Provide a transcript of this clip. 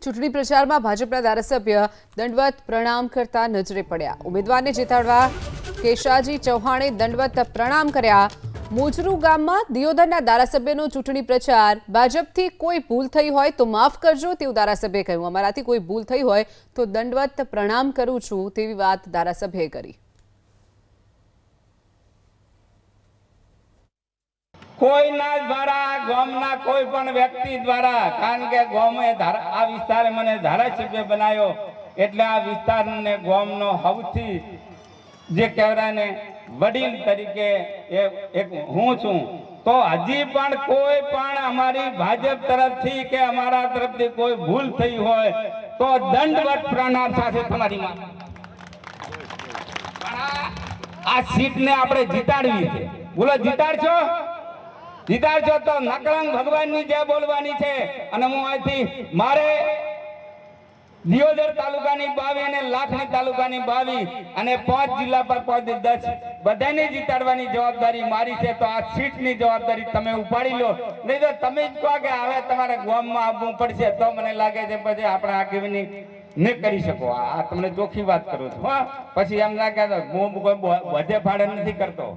ચૂંટણી પ્રચારમાં ભાજપના ધારાસભ્ય દંડવત પ્રણામ કરતા નજરે પડ્યા। ઉમેદવારને જીતાડવા કેશાજી ચૌહાણે દંડવત પ્રણામ કર્યા। મોજરૂ ગામમાં દિયોદરના ધારાસભ્યનો ચૂંટણી પ્રચાર। ભાજપથી કોઈ ભૂલ થઈ હોય તો માફ કરજો તેવું ધારાસભ્યએ કહ્યું। અમારાથી કોઈ ભૂલ થઈ હોય તો દંડવત પ્રણામ કરું છું તેવી વાત ધારાસભ્યએ કરી। કોઈના દ્વારા ગામના કોઈ પણ વ્યક્તિ દ્વારા, કારણ કે ગામે આ વિસ્તારે મને ધારાસભ્ય બનાવ્યો એટલે આ વિસ્તારને ગામનો સૌથી જે કહેવાય ને વડીલ તરીકે એક હું છું। તો હજી પણ કોઈ પણ અમારી ભાજપ તરફથી કે અમારા તરફથી કોઈ ભૂલ થઈ હોય તો દંડવત પ્રણામ સાથે તમારી આ સીટને આપણે જીતાડવી છે। બોલો, જીતાડશો? જીતાડશો તો નકળંગ ભગવાનની જય બોલવાની છે। અને હું અહીંથી મારે દિયોદર તાલુકાની 22 અને લાખણી તાલુકાની 22 અને 5 જિલ્લા પર 10 બધાને જીતાડવાની જવાબદારી મારી છે। તો આ સીટની જવાબદારી તમે ઉપાડી લો, નહીં તો તમે જ કહો કે હવે તમારે ગામમાં આવવું પડશે તો મને લાગે છે પછી આપણે આગેવાની ન કરી શકો। આ તમને ચોખ્ખી વાત કરું છું। પછી એમ ના કહેતો હું કોઈ બધે ફાળે નથી કરતો।